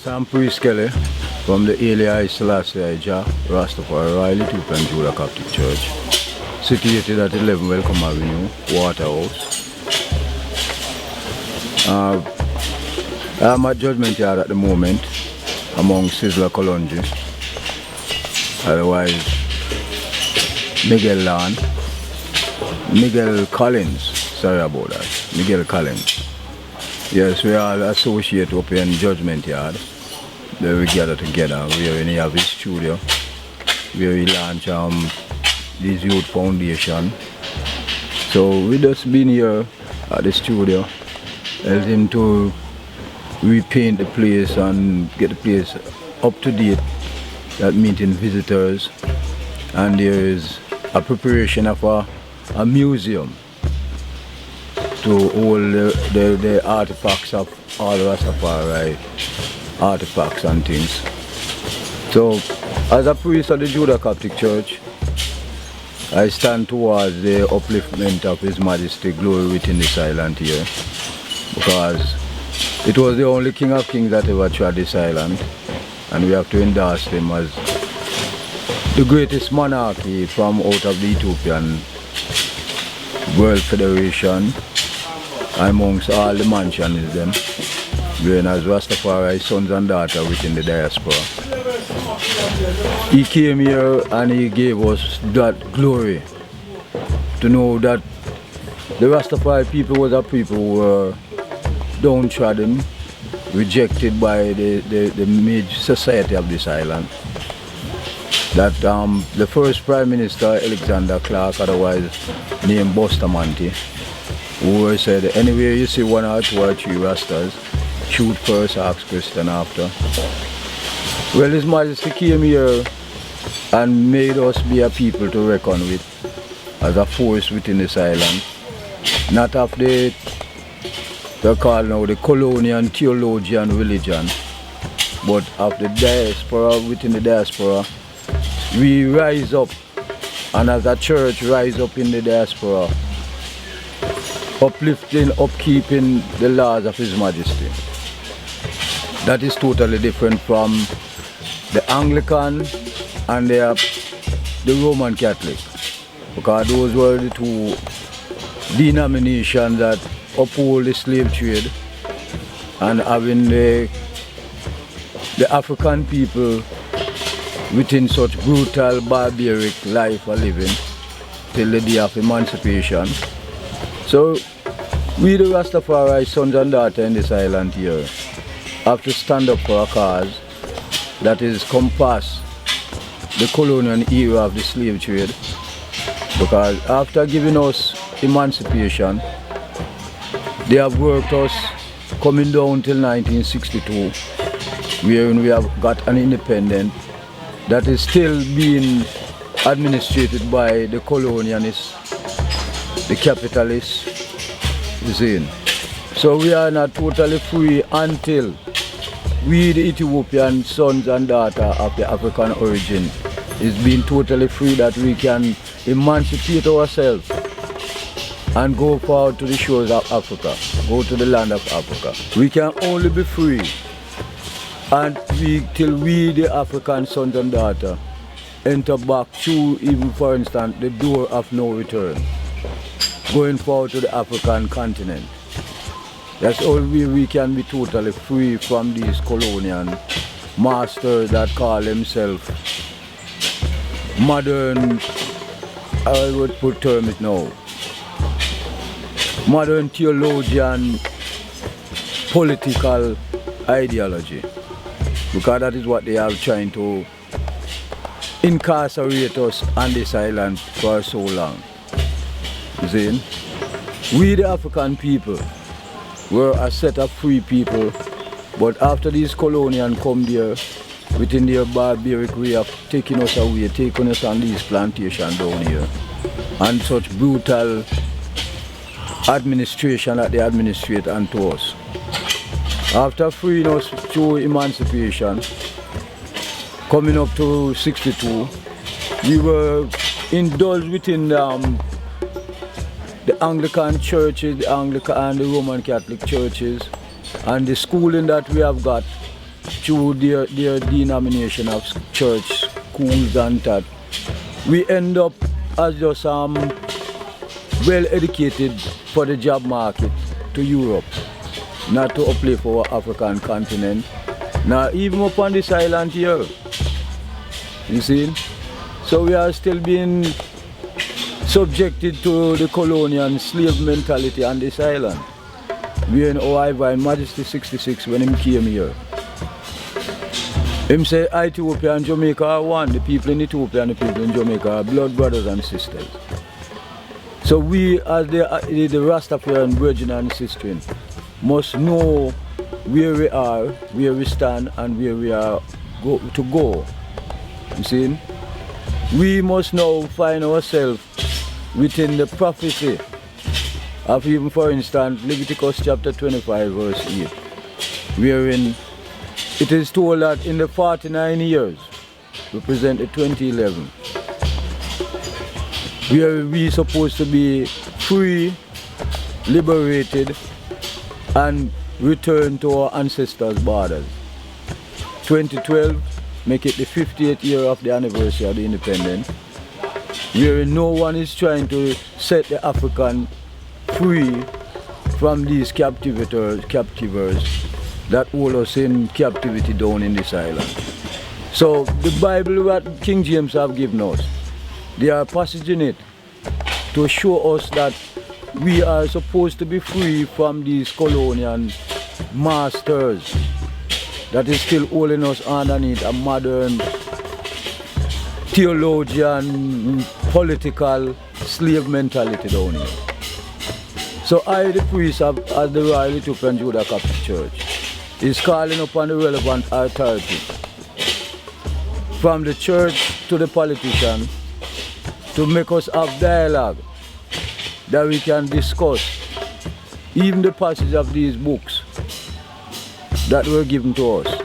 Yes, I'm Priest Kelly from the Eli Selassie Jah Rastafari Royal Ethiopian Judah Coptic Church, situated at 11 Welcome Avenue, Waterhouse. I'm at Judgement Yard at the moment among Sizzla Kalonji, otherwise Miguel Collins, sorry about that, Miguel Collins. Yes, we are associated up in Judgement Yard. There we gather together. We are in here his studio where we launch this youth foundation. So we just been here at the studio, help him to repaint the place and get the place up to date, that meeting visitors. And there is a preparation of a museum to all the artifacts of all Rastafari artifacts and things. So, as a priest of the Judah Coptic Church, I stand towards the upliftment of His Majesty glory within this island here, because it was the only King of Kings that ever trod this island, and we have to endorse him as the greatest monarchy from out of the Ethiopian World Federation, amongst all the mansions them, being as Rastafari sons and daughters within the diaspora. He came here and he gave us that glory to know that the Rastafari people was a people who were downtrodden, rejected by the major society of this island. That the first Prime Minister, Alexander Clark, otherwise named Bustamante, who said, anywhere you see one or two or three Rastas, shoot first, ask question after. Well, His Majesty came here and made us be a people to reckon with, as a force within this island. Not of they call now the colonial theologian religion, but of the diaspora, within the diaspora. We rise up, and as a church rise up in the diaspora, uplifting, upkeeping the laws of His Majesty. That is totally different from the Anglican and the Roman Catholic, because those were the two denominations that uphold the slave trade and having the African people within such brutal, barbaric life of living till the day of emancipation. So we, the Rastafari sons and daughters in this island here, have to stand up for a cause that is compass the colonial era of the slave trade, because after giving us emancipation, they have worked us coming down till 1962, wherein we have got an independent that is still being administrated by the colonialists, the capitalists, you see. So we are not totally free until we, the Ethiopian sons and daughters of the African origin, is being totally free, that we can emancipate ourselves and go forward to the shores of Africa, go to the land of Africa. We can only be free and till we, the African sons and daughters, enter back through, even for instance, the door of no return, going forward to the African continent. That's all we can be totally free from these colonial masters that call themselves modern, I would put term it now, modern theologian political ideology, because that is what they are trying to incarcerate us on this island for so long. You see? We, the African people, were a set of free people, but after these colonials come there, within their barbaric way of taking us away, taking us on these plantations down here, and such brutal administration that they administrate unto us. After freeing us through emancipation, coming up to 62, we were indulged within the Anglican churches, the Anglican and the Roman Catholic churches, and the schooling that we have got through their denomination of church, schools and that, we end up as just well educated for the job market to Europe, not to apply for our African continent. Now even upon this island here, you see? So we are still being subjected to the colonial slave mentality on this island. We in Ohio Majesty 66 when he came here. Him say Ethiopia and Jamaica are one. The people in Ethiopia and the people in Jamaica are blood brothers and sisters. So we as the Rastafarian virgin and sister must know where we are, where we stand and where we are to go. You see? We must now find ourselves within the prophecy of even, for instance, Leviticus chapter 25 verse 8, wherein it is told that in the 49 years, represent the 2011, we are supposed to be free, liberated, and return to our ancestors' borders. 2012, make it the 50th year of the anniversary of the independence, where no one is trying to set the African free from these captivers that hold us in captivity down in this island. So the Bible that King James have given us, there are passages in it to show us that we are supposed to be free from these colonial masters that is still holding us underneath a modern theologian, political slave mentality down here. So I, the priest of the Royal Ethiopian Judah Catholic Church, is calling upon the relevant authority, from the church to the politician, to make us have dialogue that we can discuss even the passage of these books that were given to us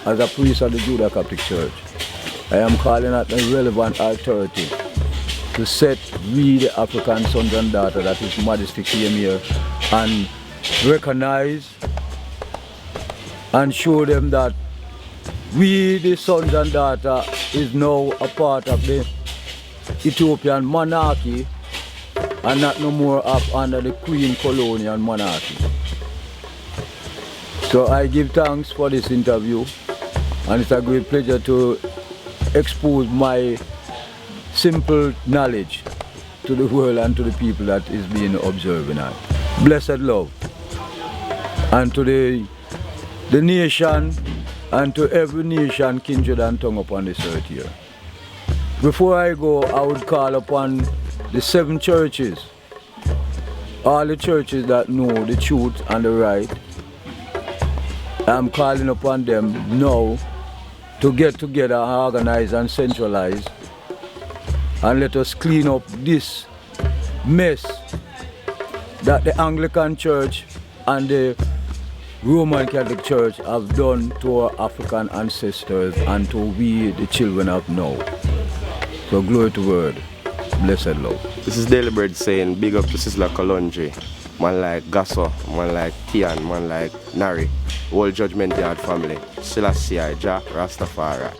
as a priest of the Judah Catholic Church. I am calling at the relevant authority to set we the African sons and daughters that His Majesty came here and recognize and show them that we the sons and daughters is now a part of the Ethiopian monarchy and not no more up under the Queen colonial monarchy. So I give thanks for this interview, and it's a great pleasure to expose my simple knowledge to the world and to the people that is being observed now. Blessed love, and to the nation and to every nation, kindred and tongue upon this earth here. Before I go, I would call upon the 7 churches, all the churches that know the truth and the right. I'm calling upon them now to get together and organize and centralize, and let us clean up this mess that the Anglican Church and the Roman Catholic Church have done to our African ancestors and to we the children of now. So glory to word, blessed love. This is Daily Bread saying big up to Sizzla Kalonji, man like Gasso, man like Kian, man like Nari, whole Judgement Yard family, Selassie, Jah, Rastafari.